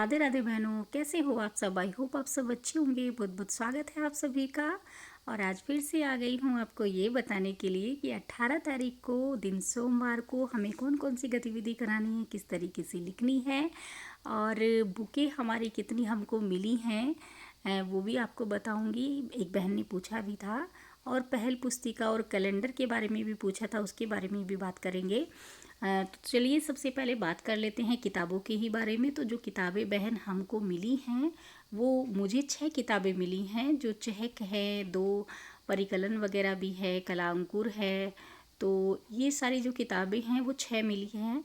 राधे राधे बहनों, कैसे हो आप सब। आई होप आप सब अच्छे होंगे। बहुत बहुत स्वागत है आप सभी का। और आज फिर से आ गई हूँ आपको ये बताने के लिए कि 18 तारीख को दिन सोमवार को हमें कौन कौन सी गतिविधि करानी है, किस तरीके से लिखनी है और बुकें हमारी कितनी हमको मिली हैं वो भी आपको बताऊंगी। एक बहन ने पूछा भी था और पहल पुस्तिका और कैलेंडर के बारे में भी पूछा था, उसके बारे में भी बात करेंगे। तो चलिए सबसे पहले बात कर लेते हैं किताबों के ही बारे में। तो जो किताबें बहन हमको मिली हैं वो मुझे 6 किताबें मिली हैं। जो चहक है, 2 परिकलन वगैरह भी है, कला अंकुर है। तो ये सारी जो किताबें हैं वो 6 मिली हैं।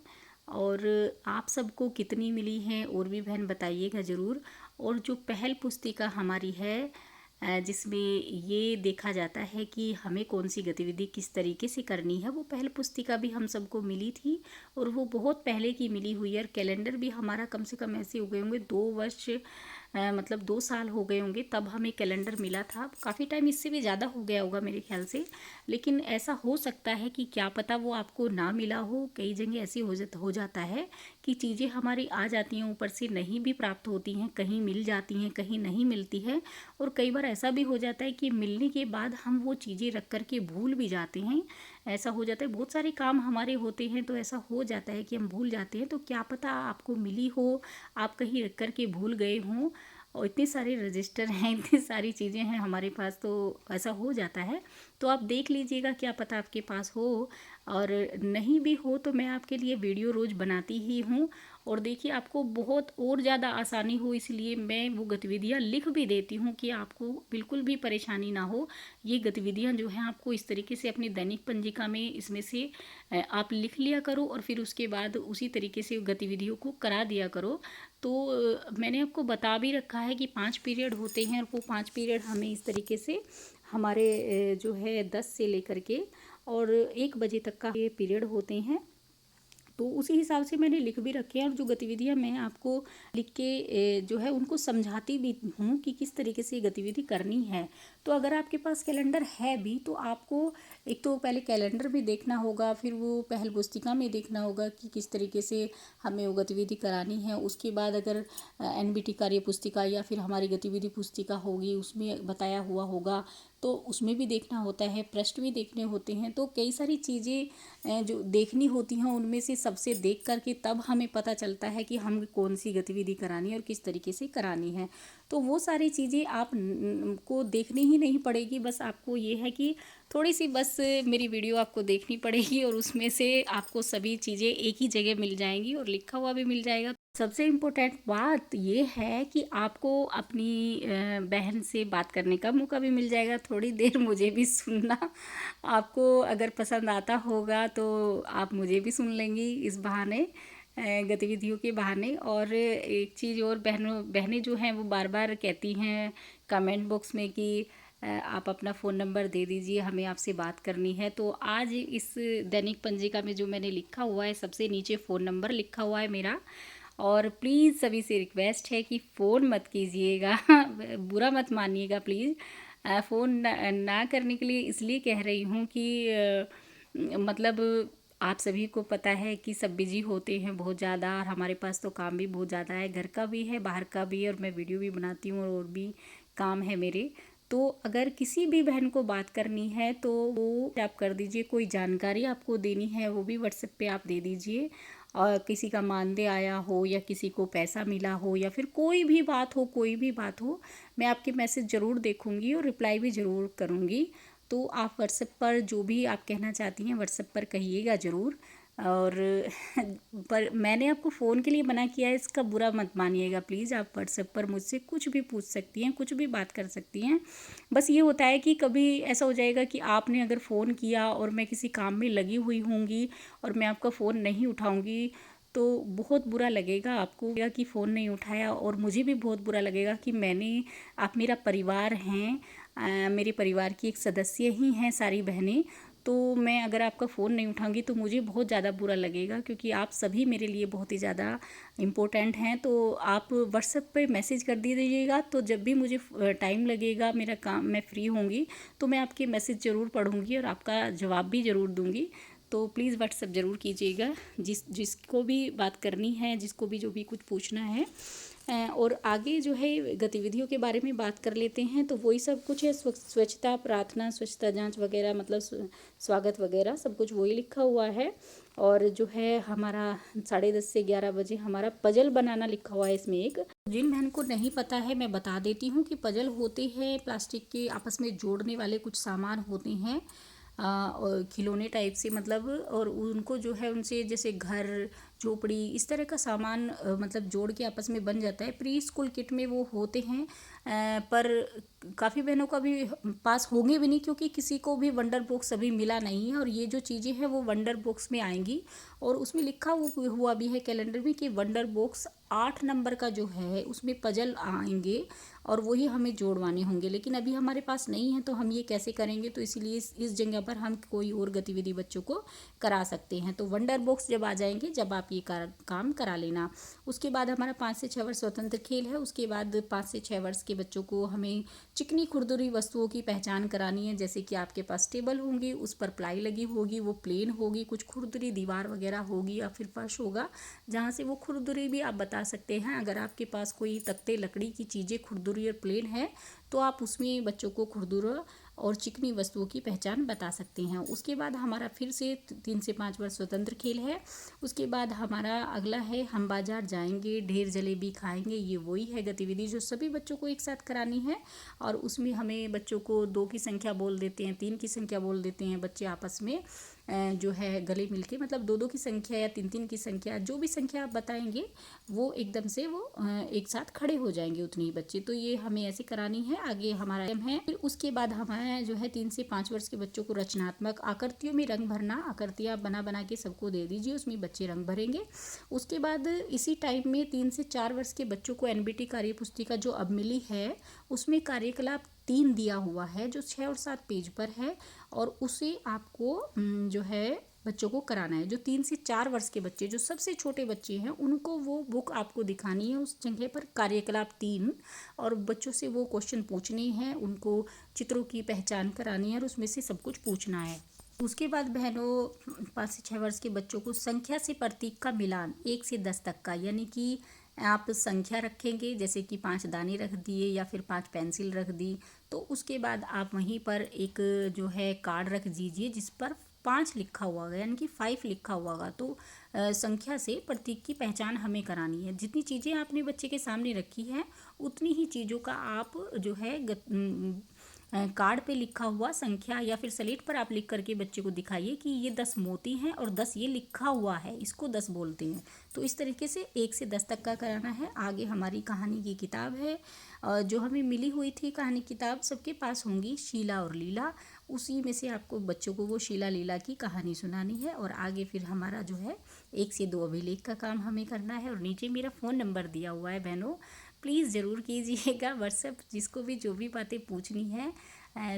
और आप सबको कितनी मिली हैं और भी बहन बताइएगा ज़रूर। और जो पहल पुस्तिका हमारी है जिसमें ये देखा जाता है कि हमें कौन सी गतिविधि किस तरीके से करनी है, वो पहल पुस्तिका भी हम सबको मिली थी और वो बहुत पहले की मिली हुई है। और कैलेंडर भी हमारा कम से कम ऐसे हो गए होंगे 2 वर्ष, मतलब 2 साल हो गए होंगे तब हमें कैलेंडर मिला था। काफ़ी टाइम इससे भी ज़्यादा हो गया होगा मेरे ख्याल से, लेकिन ऐसा हो सकता है कि क्या पता वो आपको ना मिला हो। कई जगह ऐसी हो जाता है कि चीज़ें हमारी आ जाती हैं, ऊपर से नहीं भी प्राप्त होती हैं, कहीं मिल जाती हैं, कहीं नहीं मिलती है। और कई बार ऐसा भी हो जाता है कि मिलने के बाद हम वो चीज़ें रख कर के भूल भी जाते हैं। ऐसा हो जाता है, बहुत सारे काम हमारे होते हैं तो ऐसा हो जाता है कि हम भूल जाते हैं। तो क्या पता आपको मिली हो, आप कहीं रख कर के भूल गए हों। और इतने सारे रजिस्टर हैं, इतनी सारी चीज़ें हैं हमारे पास, तो ऐसा हो जाता है। तो आप देख लीजिएगा, क्या पता आपके पास हो। और नहीं भी हो तो मैं आपके लिए वीडियो रोज़ बनाती ही हूँ। और देखिए आपको बहुत और ज़्यादा आसानी हो इसलिए मैं वो गतिविधियाँ लिख भी देती हूँ कि आपको बिल्कुल भी परेशानी ना हो। ये गतिविधियाँ जो हैं आपको इस तरीके से अपनी दैनिक पंजिका में इसमें से आप लिख लिया करो और फिर उसके बाद उसी तरीके से गतिविधियों को करा दिया करो। तो मैंने आपको बता भी रखा है कि 5 पीरियड होते हैं और वो 5 पीरियड हमें इस तरीके से हमारे जो है 10 से लेकर के और 1 बजे तक का ये पीरियड होते हैं। तो उसी हिसाब से मैंने लिख भी रखे हैं और जो गतिविधियां मैं आपको लिख के जो है उनको समझाती भी हूँ कि किस तरीके से गतिविधि करनी है। तो अगर आपके पास कैलेंडर है भी तो आपको एक तो पहले कैलेंडर में देखना होगा, फिर वो पहल पुस्तिका में देखना होगा कि किस तरीके से हमें वो गतिविधि करानी है। उसके बाद अगर एनबीटी कार्य पुस्तिका या फिर हमारी गतिविधि पुस्तिका होगी उसमें बताया हुआ होगा तो उसमें भी देखना होता है, पृष्ठ भी देखने होते हैं। तो कई सारी चीज़ें जो देखनी होती हैं उनमें से सबसे देख करके तब हमें पता चलता है कि हम कौन सी गतिविधि करानी है और किस तरीके से करानी है। तो वो सारी चीज़ें आप को देखनी ही नहीं पड़ेगी। बस आपको ये है कि थोड़ी सी बस मेरी वीडियो आपको देखनी पड़ेगी और उसमें से आपको सभी चीज़ें एक ही जगह मिल जाएंगी और लिखा हुआ भी मिल जाएगा। सबसे इम्पोर्टेंट बात ये है कि आपको अपनी बहन से बात करने का मौका भी मिल जाएगा। थोड़ी देर मुझे भी सुनना आपको अगर पसंद आता होगा तो आप मुझे भी सुन लेंगी इस बहाने, गतिविधियों के बहाने। और एक चीज़ और, बहनें जो हैं वो बार बार कहती हैं कमेंट बॉक्स में कि आप अपना फ़ोन नंबर दे दीजिए, हमें आपसे बात करनी है। तो आज इस दैनिक पंजिका में जो मैंने लिखा हुआ है सबसे नीचे फ़ोन नंबर लिखा हुआ है मेरा। और प्लीज़ सभी से रिक्वेस्ट है कि फ़ोन मत कीजिएगा बुरा मत मानिएगा प्लीज़। फ़ोन ना करने के लिए इसलिए कह रही हूँ कि मतलब आप सभी को पता है कि सब बिजी होते हैं बहुत ज़्यादा और हमारे पास तो काम भी बहुत ज़्यादा है, घर का भी है, बाहर का भी है और मैं वीडियो भी बनाती हूँ और भी काम है मेरे। तो अगर किसी भी बहन को बात करनी है तो वो आप कर दीजिए। कोई जानकारी आपको देनी है वो भी व्हाट्सएप पे आप दे दीजिए। और किसी का मानदेय आया हो या किसी को पैसा मिला हो या फिर कोई भी बात हो, कोई भी बात हो, मैं आपके मैसेज ज़रूर देखूंगी और रिप्लाई भी ज़रूर करूंगी। तो आप व्हाट्सएप पर जो भी आप कहना चाहती हैं व्हाट्सएप पर कहिएगा ज़रूर। और पर मैंने आपको फ़ोन के लिए मना किया है, इसका बुरा मत मानिएगा प्लीज़। आप व्हाट्सएप पर मुझसे कुछ भी पूछ सकती हैं, कुछ भी बात कर सकती हैं। बस ये होता है कि कभी ऐसा हो जाएगा कि आपने अगर फ़ोन किया और मैं किसी काम में लगी हुई होंगी और मैं आपका फ़ोन नहीं उठाऊंगी तो बहुत बुरा लगेगा आपको कि फ़ोन नहीं उठाया। और मुझे भी बहुत बुरा लगेगा कि आप मेरा परिवार हैं, मेरे परिवार की एक सदस्य ही हैं सारी बहनें। तो मैं अगर आपका फ़ोन नहीं उठाऊंगी तो मुझे बहुत ज़्यादा बुरा लगेगा क्योंकि आप सभी मेरे लिए बहुत ही ज़्यादा इम्पोर्टेंट हैं। तो आप व्हाट्सएप पे मैसेज कर दीजिएगा, तो जब भी मुझे टाइम लगेगा, मेरा काम, मैं फ्री होंगी तो मैं आपके मैसेज ज़रूर पढ़ूंगी और आपका जवाब भी ज़रूर दूंगी। तो प्लीज़ व्हाट्सएप ज़रूर कीजिएगा जिसको भी बात करनी है, जिसको भी जो भी कुछ पूछना है। और आगे जो है गतिविधियों के बारे में बात कर लेते हैं। तो वही सब कुछ है, स्वच्छता प्रार्थना, स्वच्छता जांच वगैरह, मतलब स्वागत वगैरह सब कुछ वही लिखा हुआ है। और जो है हमारा 10:30 से 11 बजे हमारा पजल बनाना लिखा हुआ है इसमें एक। जिन बहन को नहीं पता है मैं बता देती हूँ कि पजल होते हैं प्लास्टिक के आपस में जोड़ने वाले कुछ सामान होते हैं, और खिलौने टाइप से, मतलब, और उनको जो है उनसे जैसे घर झोपड़ी इस तरह का सामान मतलब जोड़ के आपस में बन जाता है। प्री स्कूल किट में वो होते हैं, पर काफ़ी बहनों का भी पास होंगे भी नहीं, क्योंकि किसी को भी वंडर बॉक्स अभी मिला नहीं है। और ये जो चीज़ें हैं वो वंडर बॉक्स में आएंगी, और उसमें लिखा हुआ भी है कैलेंडर में कि वंडर बॉक्स 8 नंबर का जो है उसमें पजल आएंगे और वही हमें जोड़वाने होंगे। लेकिन अभी हमारे पास नहीं है तो हम ये कैसे करेंगे, तो इसीलिए इस जगह पर हम कोई और गतिविधि बच्चों को करा सकते हैं। तो वंडर बॉक्स जब आ जाएंगे, जब आप ये काम करा लेना। उसके बाद हमारा 5 से 6 वर्ष स्वतंत्र खेल है। उसके बाद 5 से 6 वर्ष के बच्चों को हमें चिकनी खुरदुरी वस्तुओं की पहचान करानी है। जैसे कि आपके पास टेबल होंगी, उस पर प्लाई लगी होगी, वो प्लेन होगी, कुछ खुरदुरी दीवार वगैरह होगी या फिर फर्श होगा जहाँ से वो खुरदुरी भी आप बता सकते हैं। अगर आपके पास कोई तख्ते लकड़ी की चीज़ें खुरदुरी और प्लेन है तो आप उसमें बच्चों को खुरदुरा और चिकनी वस्तुओं की पहचान बता सकते हैं। उसके बाद हमारा फिर से 3 से 5 वर्ष स्वतंत्र खेल है। उसके बाद हमारा अगला है हम बाजार जाएंगे, ढेर जलेबी खाएंगे। ये वही है गतिविधि जो सभी बच्चों को एक साथ करानी है। और उसमें हमें बच्चों को 2 की संख्या बोल देते हैं, 3 की संख्या बोल देते हैं बच्चे आपस में जो है गले मिलके, मतलब 2-2 की संख्या या 3-3 की संख्या, जो भी संख्या आप बताएंगे वो एकदम से वो एक साथ खड़े हो जाएंगे उतने ही बच्चे। तो ये हमें ऐसे करानी है। आगे हमारा है। फिर उसके बाद हमारा जो है 3 से 5 वर्ष के बच्चों को रचनात्मक आकृतियों में रंग भरना, आकृतियाँ बना बना के सबको दे दीजिए, उसमें बच्चे रंग भरेंगे। उसके बाद इसी टाइम में 3 से 4 वर्ष के बच्चों को एनबीटी कार्य पुस्तिका जो अब मिली है उसमें कार्यकलाप 3 दिया हुआ है जो 6 और 7 पेज पर है, और उसे आपको जो है बच्चों को कराना है। जो 3 से 4 वर्ष के बच्चे, जो सबसे छोटे बच्चे हैं, उनको वो बुक आपको दिखानी है उस जगह पर, कार्यकलाप 3, और बच्चों से वो क्वेश्चन पूछने हैं, उनको चित्रों की पहचान करानी है और उसमें से सब कुछ पूछना है। उसके बाद बहनों 5 से 6 वर्ष के बच्चों को संख्या से प्रतीक का मिलान 1 से 10 तक का, यानी कि आप संख्या रखेंगे, जैसे कि 5 दाने रख दिए या फिर 5 पेंसिल रख दी। तो उसके बाद आप वहीं पर एक जो है कार्ड रख दीजिए जिस पर 5 लिखा हुआ होगा, यानी कि 5 लिखा हुआ होगा। तो संख्या से प्रतीक की पहचान हमें करानी है। जितनी चीज़ें आपने बच्चे के सामने रखी हैं उतनी ही चीज़ों का आप जो है कार्ड पे लिखा हुआ संख्या या फिर स्लेट पर आप लिख करके बच्चे को दिखाइए कि ये 10 मोती हैं और 10 ये लिखा हुआ है, इसको 10 बोलते हैं। तो इस तरीके से 1 से 10 तक का कराना है। आगे हमारी कहानी की किताब है, जो हमें मिली हुई थी कहानी किताब, सबके पास होंगी, शीला और लीला। उसी में से आपको बच्चों को वो शीला लीला की कहानी सुनानी है। और आगे फिर हमारा जो है 1 से 2 अभिलेख का काम हमें करना है। और नीचे मेरा फ़ोन नंबर दिया हुआ है बहनों, प्लीज़ ज़रूर कीजिएगा व्हाट्सएप, जिसको भी जो भी बातें पूछनी है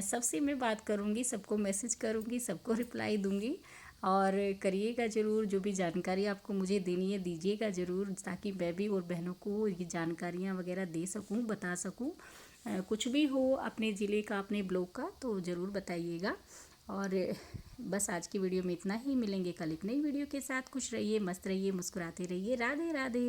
सबसे मैं बात करूँगी, सबको मैसेज करूँगी, सबको रिप्लाई दूँगी। और करिएगा ज़रूर, जो भी जानकारी आपको मुझे देनी है दीजिएगा ज़रूर, ताकि मैं भी और बहनों को ये जानकारियाँ वगैरह दे सकूँ, बता सकूँ। कुछ भी हो अपने ज़िले का, अपने ब्लॉक का, तो ज़रूर बताइएगा। और बस आज की वीडियो में इतना ही। मिलेंगे कल एक नई वीडियो के साथ। खुश रहिए, मस्त रहिए, मुस्कुराते रहिए। राधे राधे।